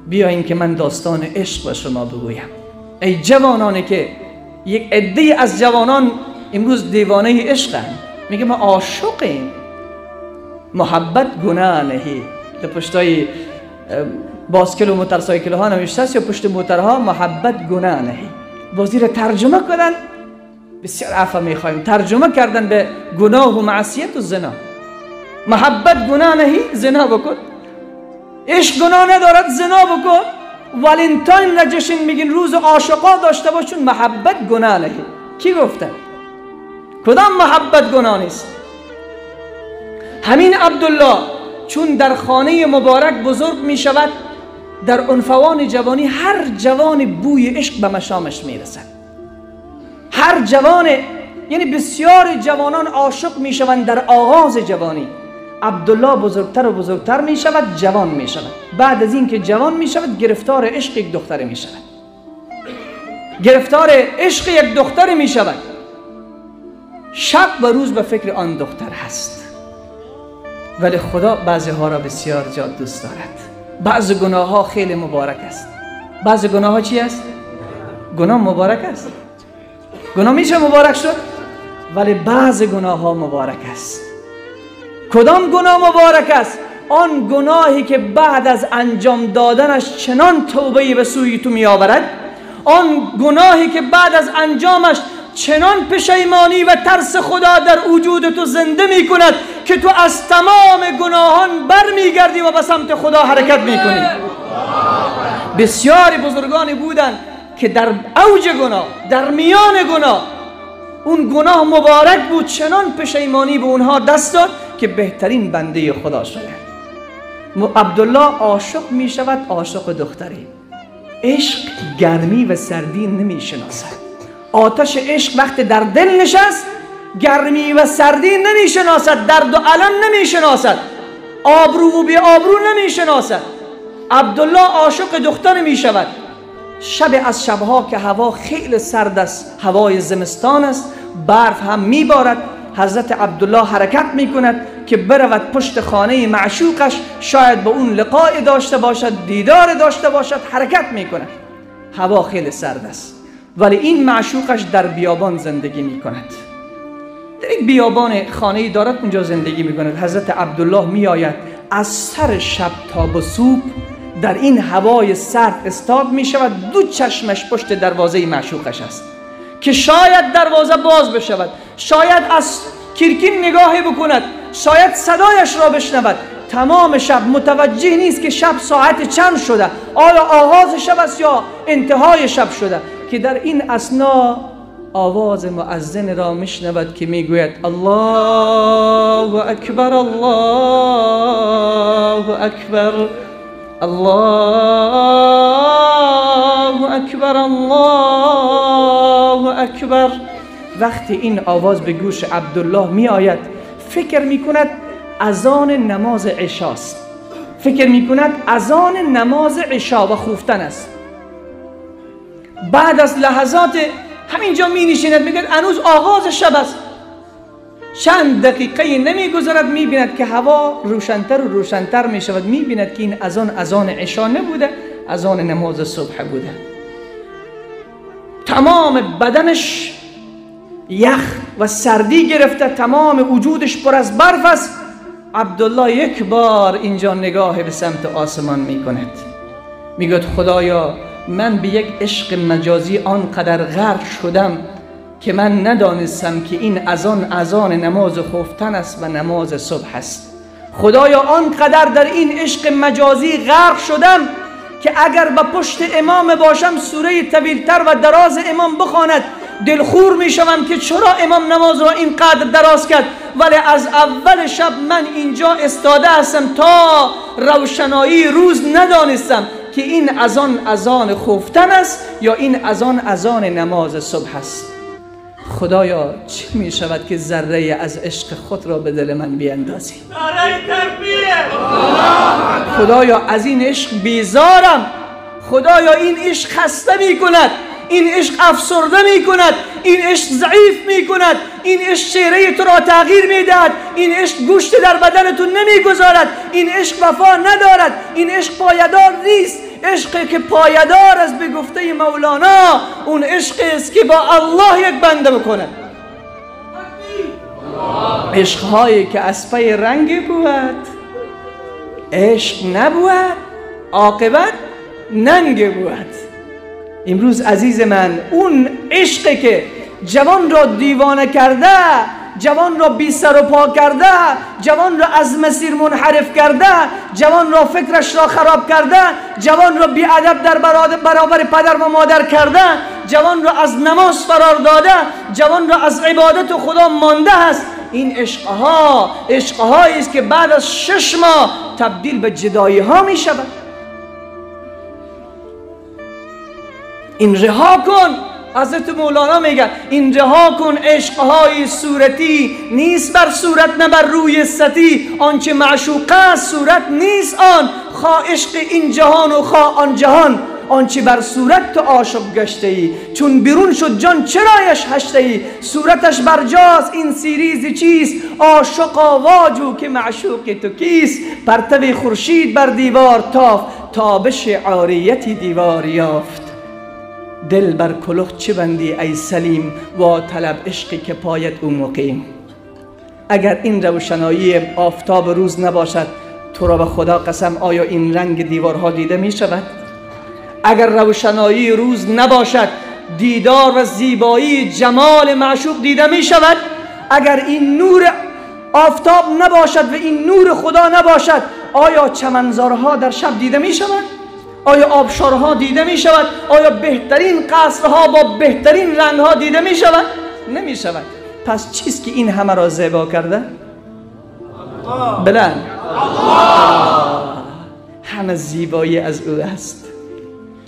بیایین که من داستان عشق به شما بگویم. ای جوانانی که یک عده از جوانان امروز دیوانه عشقند، میگه ما عاشقیم. محبت گناه نهی. در پشتای باسکل و موتورسایکل ها نوشته است یا پشت موترها محبت گناه نهی. بازی را ترجمه کردن، بسیار عفو میخوایم، ترجمه کردن به گناه و معصیت و زنا. محبت گناه نهی، زنا بکن. عشق گناه ندارد، زنا بکن. ولنتاین نجشن میگین روز عاشقا داشته باشون، محبت گناه نهی. کی گفته؟ کدام محبت گناه نیست؟ همین عبدالله چون در خانه مبارک بزرگ می شود، در عنفوان جوانی هر جوان بوی عشق به مشامش می رسد. هر جوان، یعنی بسیار جوانان عاشق می شوند در آغاز جوانی. عبدالله بزرگتر و بزرگتر می شود، جوان می شود. بعد از این که جوان می شود، گرفتار عشق یک دختر می شود. گرفتار عشق یک دختر می شود. شب و روز به فکر آن دختر هست. ولی خدا بعضی ها را بسیار زیاد دوست دارد. بعضی گناه ها خیلی مبارک است. بعضی گناه ها چی است؟ گناه مبارک است. گناه میشه مبارک شد، ولی بعضی گناه ها مبارک است. کدام گناه مبارک است؟ آن گناهی که بعد از انجام دادنش چنان توبه به سوی تو می آورد، آن گناهی که بعد از انجامش چنان پشیمانی و ترس خدا در وجود تو زنده می کند که تو از تمام گناهان بر می گردی و به سمت خدا حرکت می کنی. بسیاری بزرگانی بودند که در اوج گناه، در میان گناه، اون گناه مبارک بود، چنان پشیمانی به اونها دست داد که بهترین بنده خدا شده. عبدالله عاشق می شود، عاشق دختری. عشق گرمی و سردی نمی شناسد. آتش عشق وقت در دل نشست، گرمی و سردی نمی شناسد، درد و الم نمی شناسد، آبرو و بی آبرو نمی شناسد. عبدالله عاشق دختر می شود. شب از شبها که هوا خیلی سرد است، هوای زمستان است، برف هم می بارد، حضرت عبدالله حرکت می کند که برود پشت خانه معشوقش، شاید با اون لقاء داشته باشد، دیدار داشته باشد، حرکت می کند. هوا خیلی سرد است، ولی این معشوقش در بیابان زندگی می کند. در یک بیابان خانه‌ای دارد، اونجا زندگی می کند. حضرت عبدالله می آید از سر شب تا به صبح در این هوای سرد استاد می شود. دو چشمش پشت دروازه معشوقش است که شاید دروازه باز بشود، شاید از کیرکین نگاهی بکند، شاید صدایش را بشنود. تمام شب متوجه نیست که شب ساعت چند شده، آیا آغاز شب است یا انتهای شب شده، که در این اثنا آواز مؤذن را میشنود که میگوید الله اکبر، الله اکبر، الله اکبر، الله اکبر. وقتی این آواز به گوش عبدالله می آید، فکر می کند اذان نماز عشاست، فکر می کند اذان نماز عشا و خفتن است. بعد از لحظات همینجا می نشیند، می گوید هنوز آغاز شب است. چند دقیقه نمی گذرد، می بیند که هوا روشنتر و روشنتر می شود، می بیند که این اذان عشا نبوده، اذان نماز صبح بوده. تمام بدنش یخ و سردی گرفته، تمام وجودش پر از برف است. عبدالله یک بار اینجا نگاه به سمت آسمان می کند، می گوید خدایا من به یک عشق مجازی آنقدر غرق شدم که من ندانستم که این اذان نماز خفتن است و نماز صبح است. خدایا آنقدر در این عشق مجازی غرق شدم که اگر به پشت امام باشم سوره طویلتر و دراز امام بخواند دلخور می شوم که چرا امام نماز را اینقدر دراز کرد، ولی از اول شب من اینجا استاده هستم تا روشنایی روز ندانستم که این اذان خفتن است یا این اذان نماز صبح است. خدایا چه می شود که ذره از عشق خود را به دل من بیندازی؟ خدایا از این عشق بیزارم. خدایا این عشق خسته می کند، این عشق افسرده می کند، این عشق ضعیف می کند، این عشق چهره تو را تغییر می دهد، این عشق گوشت در بدن تو نمی گذارد، این عشق وفا ندارد، این عشق پایدار نیست، عشقی که پایدار است به گفته مولانا اون عشقی است که با الله یک بنده بکنه. عشقهایی که از پی رنگ بود عشق نبود، عاقبت ننگ بود. امروز عزیز من اون عشقی که جوان را دیوانه کرده، جوان را بی سر و پا کرده، جوان را از مسیر منحرف کرده، جوان را فکرش را خراب کرده، جوان را بی ادب در برابر پدر و مادر کرده، جوان را از نماز فرار داده، جوان را از عبادت خدا مانده است. این عشقهایی است که بعد از 6 ماه تبدیل به جدایی ها می شود. این رها کن. حضرت مولانا میگه این رها کن عشقهای صورتی، نیست بر صورت نه بر روی ستی، آنچه معشوق است صورت نیست آن، خواه عشق این جهان و خواه آن جهان، آنچه بر صورت تو عاشق گشته ای، چون بیرون شد جان چرایش هشته ای، صورتش برجاست این سیریز چیست، عاشقا واجو که معشوق تو کیست، پرتو خورشید بر دیوار تافت، تابش عاریتی دیوار یافت، دل بر کلاه چه بندی ای سلیم، و طلب عشقی که پایت او مقیم. اگر این روشنایی آفتاب روز نباشد تو را به خدا قسم آیا این رنگ دیوارها دیده می شود؟ اگر روشنایی روز نباشد دیدار و زیبایی جمال معشوق دیده می شود؟ اگر این نور آفتاب نباشد و این نور خدا نباشد آیا چمنزارها در شب دیده می شود؟ آیا آبشارها دیده می شود؟ آیا بهترین قصرها با بهترین رنگها دیده می شود؟ نمی شود. پس چیست که این همه را زیبا کرده؟ بلند همه زیبایی از او است،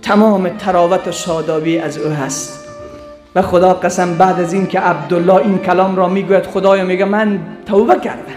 تمام تراوت و شادابی از او هست. و خدا قسم بعد از این که عبدالله این کلام را میگوید خدایا میگه من توبه کردم،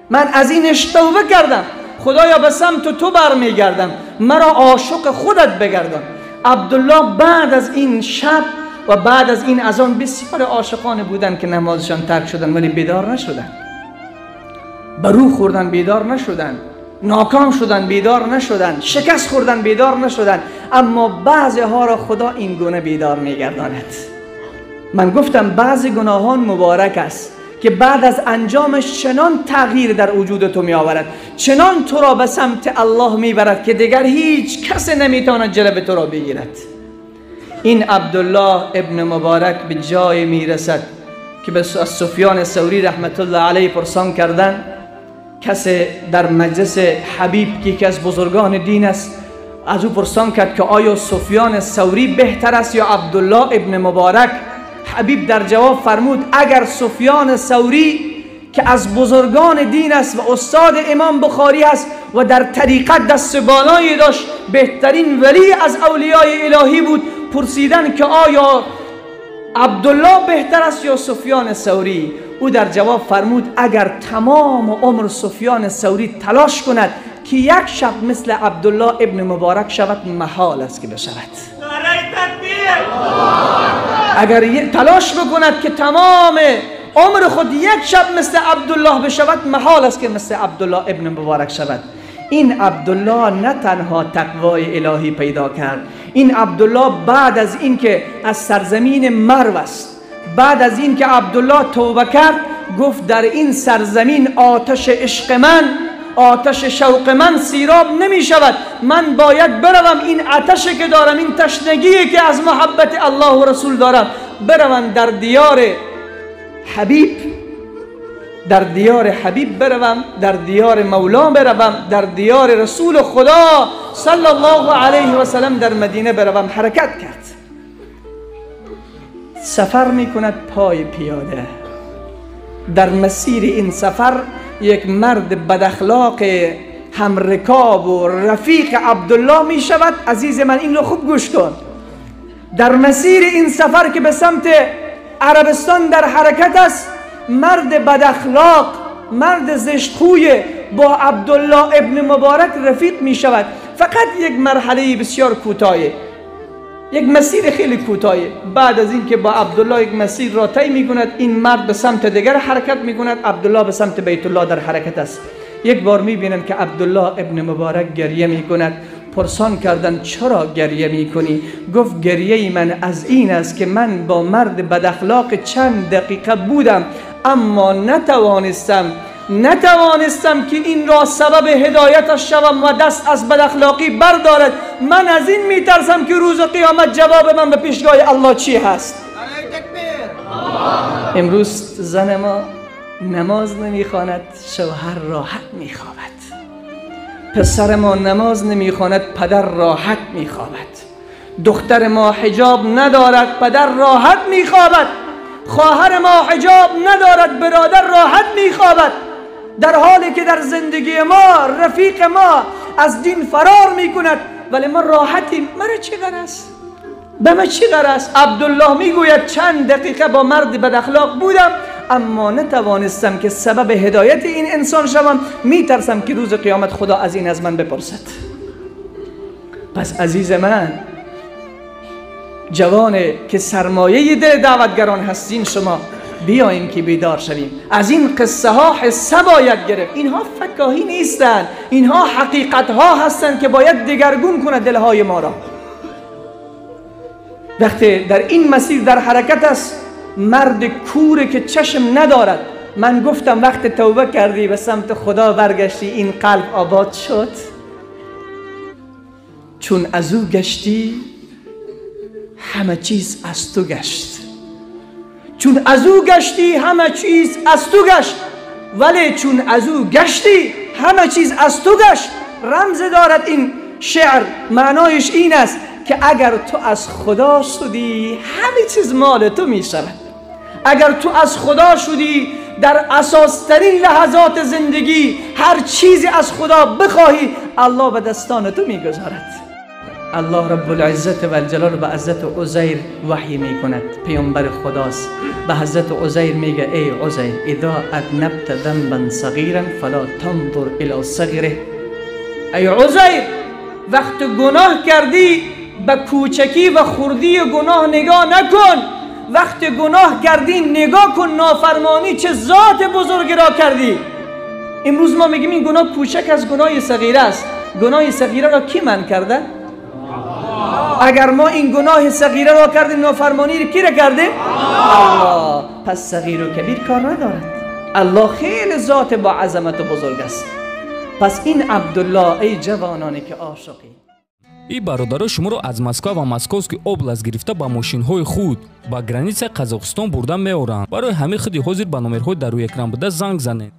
من از اینش توبه کردم، خدایا به سمت تو برمیگردم، مرا عاشق خودت بگردان. عبدالله بعد از این شب و بعد از این اذان بسیار عاشقانه بودن که نمازشان ترک شدن ولی بیدار نشدن، برو خوردن بیدار نشدن، ناکام شدن بیدار نشدن، شکست خوردن بیدار نشدن، اما بعضی ها را خدا این گونه بیدار میگرداند. من گفتم بعضی گناهان مبارک است که بعد از انجامش چنان تغییر در وجود تو می آورد، چنان تو را به سمت الله می برد که دیگر هیچ کس نمیتواند جلب تو را بگیرد. این عبدالله ابن مبارک به جای می رسد که از سفیان ثوری رحمت الله علیه پرسان کردن، کسی در مجلس حبیب که از بزرگان دین است از او پرسان کرد که آیا سفیان ثوری بهتر است یا عبدالله ابن مبارک؟ حبیب در جواب فرمود اگر سفیان ثوری که از بزرگان دین است و استاد امام بخاری است و در طریقت دست بالایی داشت، بهترین ولی از اولیای الهی بود، پرسیدن که آیا عبدالله بهتر است یا سفیان ثوری؟ او در جواب فرمود اگر تمام عمر سفیان ثوری تلاش کند که یک شب مثل عبدالله ابن مبارک شود محال است که بشود. اگر تلاش بکند که تمام عمر خود یک شب مثل عبدالله بشود محال است که مثل عبدالله ابن مبارک شود. این عبدالله نه تنها تقوای الهی پیدا کرد، این عبدالله بعد از این که از سرزمین مرو است، بعد از این که عبدالله توبه کرد گفت در این سرزمین آتش عشق من، آتش شوق من سیراب نمی شود، من باید بروم این آتشی که دارم، این تشنگی که از محبت الله و رسول دارم، بروم در دیار حبیب، در دیار حبیب بروم، در دیار مولا بروم، در دیار رسول خدا صلی الله علیه و سلم در مدینه بروم. حرکت کرد، سفر می کند پای پیاده. در مسیر این سفر یک مرد بداخلاق همرکاب و رفیق عبدالله می شود. عزیز من این رو خوب گوش کن. در مسیر این سفر که به سمت عربستان در حرکت است، مرد بداخلاق، مرد زشتخوی با عبدالله ابن مبارک رفیق می شود. فقط یک مرحله بسیار کوتاهی، یک مسیر خیلی کوتاهی. بعد از این که با عبدالله یک مسیر را طی می کند، این مرد به سمت دیگر حرکت می کند، عبدالله به سمت بیت الله در حرکت است. یک بار می بینند که عبدالله ابن مبارک گریه می کند، پرسان کردن چرا گریه میکنی؟ گفت گریه من از این است که من با مرد بد اخلاق چند دقیقه بودم، اما نتوانستم که این را سبب هدایتش شوم و دست از بد اخلاقی بردارد. من از این میترسم که روز قیامت جواب من به پیشگاه الله چی هست. امروز زن ما نماز نمیخواند، شوهر راحت میخوابد. پسر ما نماز نمیخواند، پدر راحت میخوابد. دختر ما حجاب ندارد، پدر راحت میخوابد. خواهر ما حجاب ندارد، برادر راحت میخوابد. در حالی که در زندگی ما رفیق ما از دین فرار میکند، ولی ما راحتیم. مرا چی غرض؟ به من چی غرض؟ عبدالله میگوید چند دقیقه با مرد بد اخلاق بودم، اما نتوانستم که سبب هدایت این انسان شوم. میترسم که روز قیامت خدا از این از من بپرسد. پس عزیز من، جوانه که سرمایه دل دعوتگران هستین، شما بیاییم که بیدار شویم. از این قصه ها حصه باید گرفت. اینها فکاهی نیستند، اینها حقیقت ها هستند که باید دگرگون کنه دلهای ما را. وقتی در این مسیر در حرکت است، مرد کوره که چشم ندارد. من گفتم وقت توبه کردی به سمت خدا برگشتی، این قلب آباد شد. چون از او گشتی همه چیز از تو گشت. چون از او گشتی همه چیز از تو گشت. ولی چون از او گشتی همه چیز از تو گشت. رمز دارد این شعر، معنایش این است که اگر تو از خدا شدی همه چیز مال تو می شود. اگر تو از خدا شدی، در اساسترین لحظات زندگی هر چیزی از خدا بخواهی، الله به دستان تو می گذارد. الله رب العزت و الجلال به حضرت عزیر وحی می کند. پیامبر خداست. به حضرت عزیر میگه ای عزیر، اذا اذنبت ذنبا صغیرا فلا تنظر الى صغیره. ای عزیر، وقت گناه کردی به کوچکی و خردی گناه نگاه نکن. وقت گناه کردی نگاه کن نافرمانی چه ذات بزرگی را کردی. امروز ما میگیم این گناه کوچک از گناه صغیره است. گناه صغیره را کی من کرده؟ اگر ما این گناه صغیره را کردیم، نافرمانی را کی را کردیم؟ الله. پس صغیر و کبیر کار ندارد. الله خیلی ذات با عظمت و بزرگ است. پس این عبدالله، ای جوانانی که عاشقی، این برادرها شما را از مسکو و مسکوسکی اوبلاست گرفته با ماشین‌های خود با گرانیت قزاقستان برده می‌آورند. برای همه خودی حاضر به نمرهای در روی اکران بوده زنگ زنید.